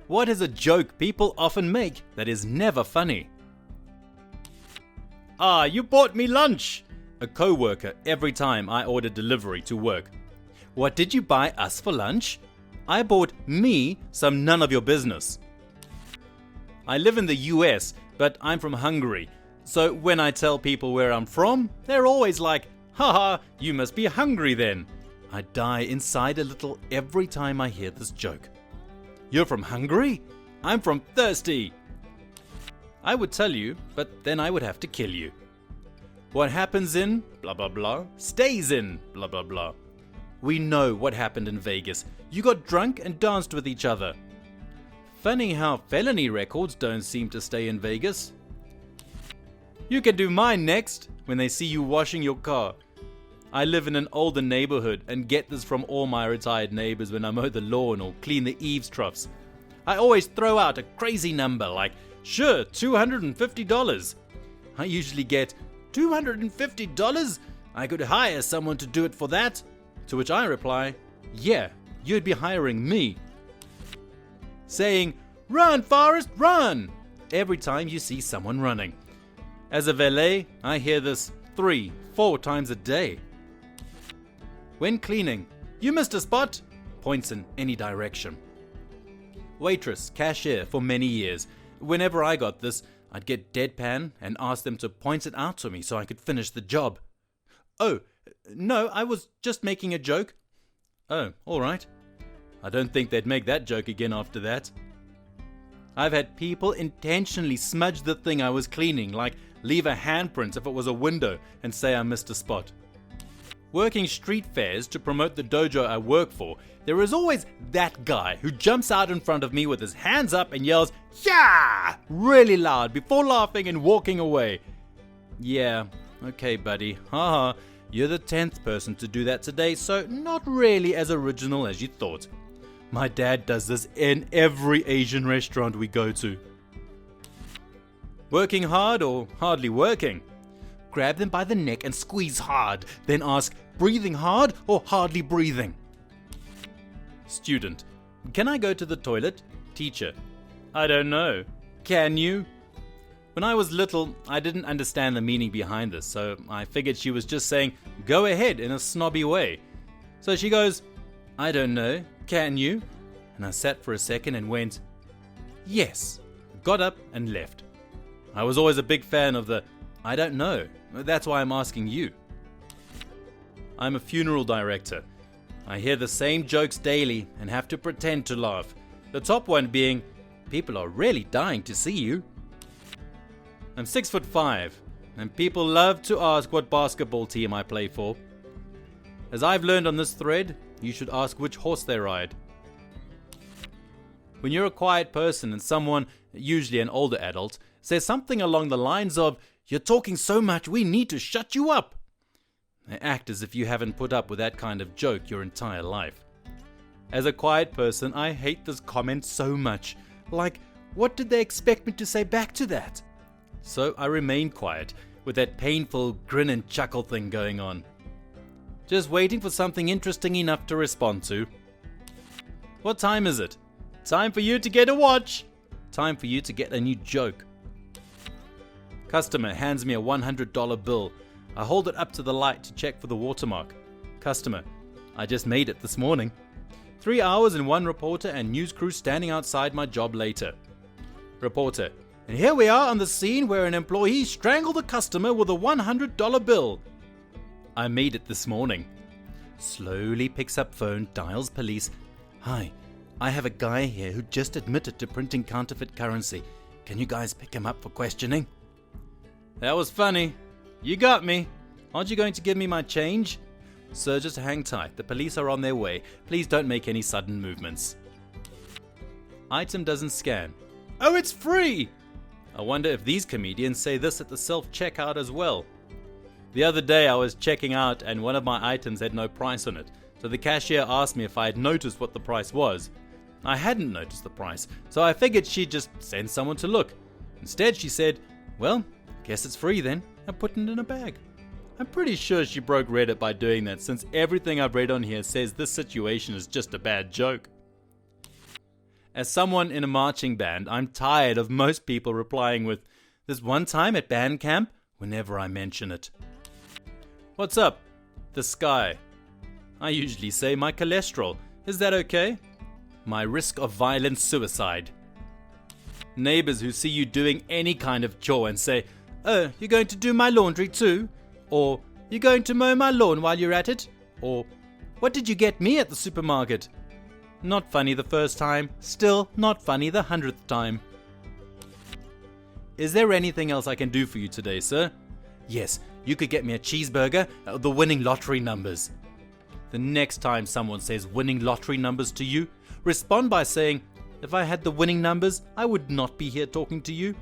What is a joke people often make that is never funny? Ah, you bought me lunch! A co-worker every time I order delivery to work. What did you buy us for lunch? I bought me some none of your business. I live in the US, but I'm from Hungary. So when I tell people where I'm from, they're always like, haha, you must be hungry then. I die inside a little every time I hear this joke. You're from Hungary? I'm from Thirsty. I would tell you, but then I would have to kill you. What happens in blah blah blah stays in blah blah blah. We know what happened in Vegas. You got drunk and danced with each other. Funny how felony records don't seem to stay in Vegas. You can do mine next when they see you washing your car. I live in an older neighborhood and get this from all my retired neighbors when I mow the lawn or clean the eaves troughs. I always throw out a crazy number like, sure, $250. I usually get, $250? I could hire someone to do it for that. To which I reply, yeah, you'd be hiring me. Saying, run Forrest, run! Every time you see someone running. As a valet, I hear this 3-4 times a day. When cleaning, you missed a spot, points in any direction. Waitress, cashier for many years. Whenever I got this, I'd get deadpan and ask them to point it out to me so I could finish the job. Oh, no, I was just making a joke. Oh, alright. I don't think they'd make that joke again after that. I've had people intentionally smudge the thing I was cleaning, like leave a handprint if it was a window and say I missed a spot. Working street fairs to promote the dojo I work for, there is always that guy who jumps out in front of me with his hands up and yells, yeah, really loud before laughing and walking away. Yeah, okay buddy, haha, you're the 10th person to do that today, so not really as original as you thought. My dad does this in every Asian restaurant we go to. Working hard or hardly working? Grab them by the neck and squeeze hard, then ask, breathing hard or hardly breathing? Student, can I go to the toilet? Teacher, I don't know. Can you? When I was little, I didn't understand the meaning behind this, so I figured she was just saying, go ahead in a snobby way. So she goes, I don't know, can you? And I sat for a second and went, yes, got up and left. I was always a big fan of the, I don't know, that's why I'm asking you. I'm a funeral director. I hear the same jokes daily and have to pretend to laugh. The top one being, people are really dying to see you. I'm 6'5", and people love to ask what basketball team I play for. As I've learned on this thread, you should ask which horse they ride. When you're a quiet person and someone, usually an older adult, says something along the lines of, you're talking so much we need to shut you up. They act as if you haven't put up with that kind of joke your entire life. As a quiet person, I hate this comment so much. Like, what did they expect me to say back to that? So I remain quiet, with that painful grin and chuckle thing going on. Just waiting for something interesting enough to respond to. What time is it? Time for you to get a watch. Time for you to get a new joke. Customer hands me a $100 bill. I hold it up to the light to check for the watermark. Customer, I just made it this morning. 3 hours and 1 reporter and news crew standing outside my job later. Reporter, and here we are on the scene where an employee strangled a customer with a $100 bill. I made it this morning. Slowly picks up phone, dials police. Hi, I have a guy here who just admitted to printing counterfeit currency. Can you guys pick him up for questioning? That was funny. You got me. Aren't you going to give me my change? Sir, just hang tight. The police are on their way. Please don't make any sudden movements. Item doesn't scan. Oh, it's free! I wonder if these comedians say this at the self-checkout as well. The other day I was checking out and one of my items had no price on it. So the cashier asked me if I had noticed what the price was. I hadn't noticed the price, so I figured she'd just send someone to look. Instead she said, well, guess it's free then. I put it in a bag. I'm pretty sure she broke Reddit by doing that, since everything I've read on here says this situation is just a bad joke. As someone in a marching band, I'm tired of most people replying with, "This one time at band camp," whenever I mention it. What's up? The sky. I usually say my cholesterol. Is that okay? My risk of violent suicide. Neighbors who see you doing any kind of chore and say, "Oh, you're going to do my laundry too?" Or, "You're going to mow my lawn while you're at it?" Or, "What did you get me at the supermarket?" Not funny the first time, still not funny the 100th time. Is there anything else I can do for you today, sir? Yes, you could get me a cheeseburger, the winning lottery numbers. The next time someone says winning lottery numbers to you, respond by saying, "If I had the winning numbers, I would not be here talking to you."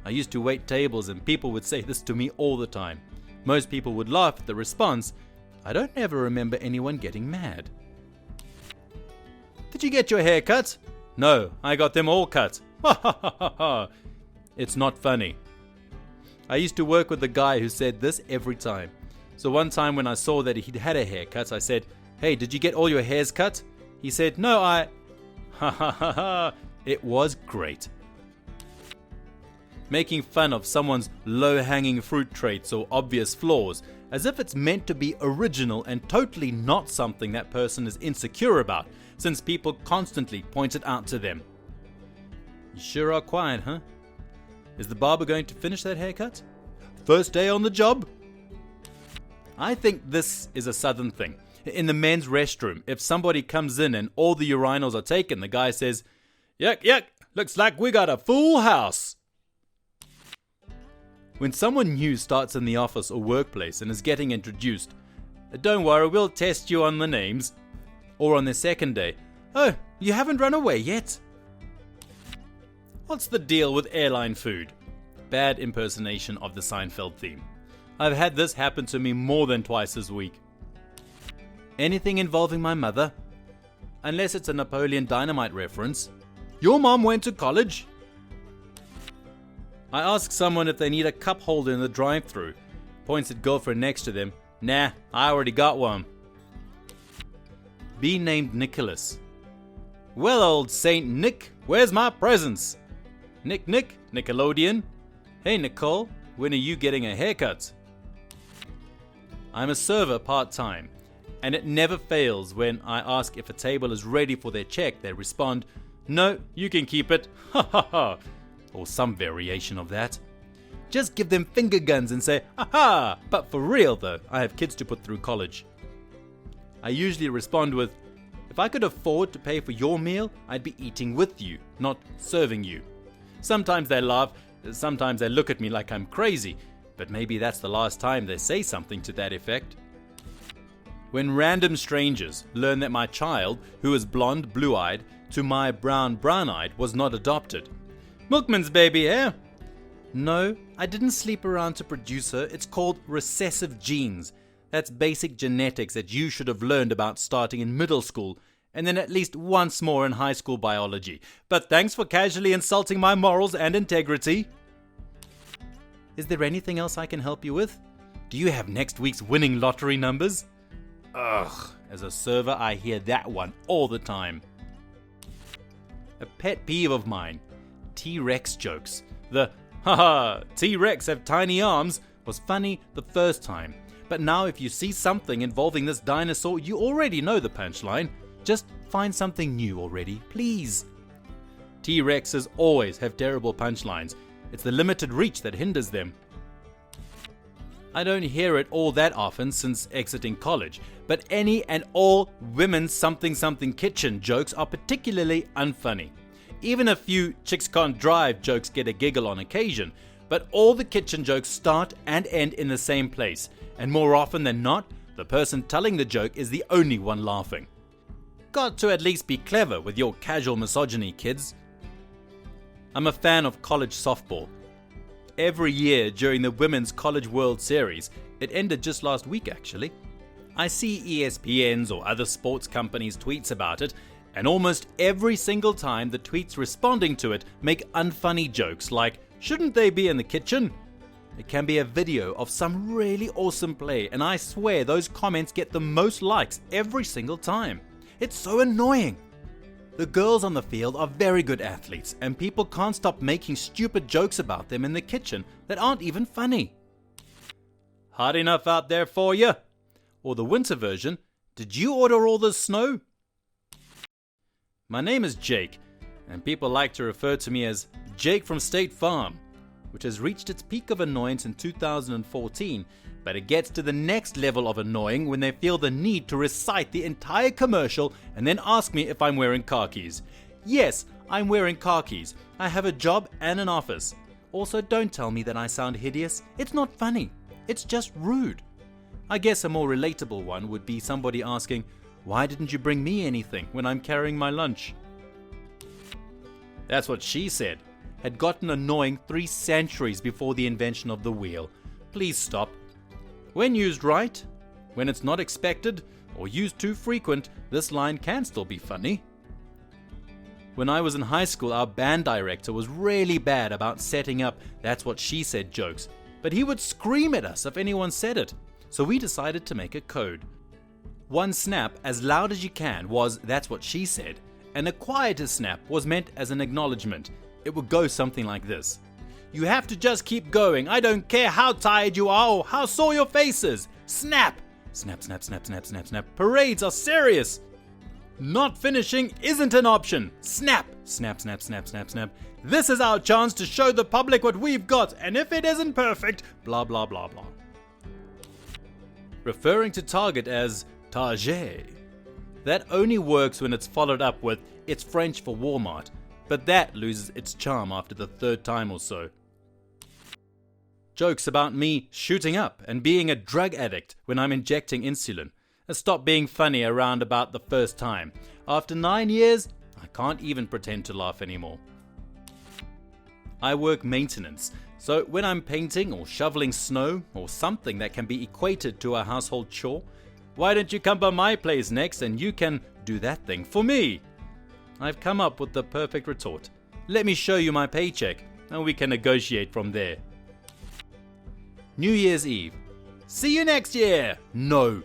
I used to wait tables and people would say this to me all the time. Most people would laugh at the response. I don't ever remember anyone getting mad. Did you get your hair cut? No, I got them all cut. Ha ha ha ha ha. It's not funny. I used to work with a guy who said this every time. So one time when I saw that he'd had a haircut, I said, "Hey, did you get all your hairs cut?" He said, "No, I..." Ha ha ha ha. It was great. Making fun of someone's low-hanging fruit traits or obvious flaws, as if it's meant to be original and totally not something that person is insecure about, since people constantly point it out to them. You sure are quiet, huh? Is the barber going to finish that haircut? First day on the job? I think this is a southern thing. In the men's restroom, if somebody comes in and all the urinals are taken, the guy says, "Yuck, yuck, looks like we got a full house." When someone new starts in the office or workplace and is getting introduced, "Don't worry, we'll test you on the names." Or on their second day, "Oh, you haven't run away yet?" What's the deal with airline food? Bad impersonation of the Seinfeld theme. I've had this happen to me more than twice this week. Anything involving my mother? Unless it's a Napoleon Dynamite reference. Your mom went to college? I ask someone if they need a cup holder in the drive-thru. Points at girlfriend next to them. "Nah, I already got one." Be named Nicholas. "Well, old Saint Nick, where's my presents?" "Nick, Nickelodeon." "Hey, Nicole, when are you getting a haircut?" I'm a server part-time, and it never fails when I ask if a table is ready for their check. They respond, "No, you can keep it." Ha ha ha. Or some variation of that. Just give them finger guns and say, "Ha ha." But for real though, I have kids to put through college. I usually respond with, "If I could afford to pay for your meal, I'd be eating with you, not serving you." Sometimes they laugh, sometimes they look at me like I'm crazy, but maybe that's the last time they say something to that effect. When random strangers learn that my child, who is blonde, blue-eyed, to my brown-eyed, was not adopted. "Milkman's baby, eh?" No, I didn't sleep around to produce her. It's called recessive genes. That's basic genetics that you should have learned about starting in middle school, and then at least once more in high school biology. But thanks for casually insulting my morals and integrity. Is there anything else I can help you with? Do you have next week's winning lottery numbers? Ugh, as a server I hear that one all the time. A pet peeve of mine, T-Rex jokes. The "haha, T-Rex have tiny arms" was funny the first time. But now if you see something involving this dinosaur, you already know the punchline. Just find something new already, please. T-Rexes always have terrible punchlines. It's the limited reach that hinders them. I don't hear it all that often since exiting college, but any and all women's something kitchen jokes are particularly unfunny. Even a few chicks can't drive jokes get a giggle on occasion, but all the kitchen jokes start and end in the same place, and more often than not, the person telling the joke is the only one laughing. Got to at least be clever with your casual misogyny, kids. I'm a fan of college softball. Every year during the Women's College World Series, it ended just last week actually, I see ESPN's or other sports companies' tweets about it, and almost every single time the tweets responding to it make unfunny jokes like, "Shouldn't they be in the kitchen?" It can be a video of some really awesome play, and I swear those comments get the most likes every single time. It's so annoying. The girls on the field are very good athletes, and people can't stop making stupid jokes about them in the kitchen that aren't even funny. Hot enough out there for you? Or the winter version, did you order all this snow? My name is Jake, and people like to refer to me as Jake from State Farm, which has reached its peak of annoyance in 2014, but it gets to the next level of annoying when they feel the need to recite the entire commercial and then ask me if I'm wearing khakis. Yes, I'm wearing khakis. I have a job and an office. Also, don't tell me that I sound hideous. It's not funny. It's just rude. I guess a more relatable one would be somebody asking, "Why didn't you bring me anything when I'm carrying my lunch?" That's what she said. Had gotten annoying 3 centuries before the invention of the wheel. Please stop. When used right, when it's not expected, or used too frequent, this line can still be funny. When I was in high school, our band director was really bad about setting up "that's what she said" jokes, but he would scream at us if anyone said it, so we decided to make a code. One snap as loud as you can was "that's what she said," and a quieter snap was meant as an acknowledgement. It would go something like this: "You have to just keep going. I don't care how tired you are or how sore your face is. Snap! Snap, snap, snap, snap, snap, snap. Parades are serious. Not finishing isn't an option. Snap! Snap, snap, snap, snap, snap. This is our chance to show the public what we've got, and if it isn't perfect, blah, blah, blah, blah." Referring to Target as Target. That only works when it's followed up with "it's French for Walmart," but that loses its charm after the 3rd time or so. Jokes about me shooting up and being a drug addict when I'm injecting insulin stop being funny around about the 1st time. After 9 years, I can't even pretend to laugh anymore. I work maintenance, so when I'm painting or shoveling snow or something that can be equated to a household chore, "Why don't you come by my place next and you can do that thing for me?" I've come up with the perfect retort. "Let me show you my paycheck and we can negotiate from there." New Year's Eve. "See you next year." "No,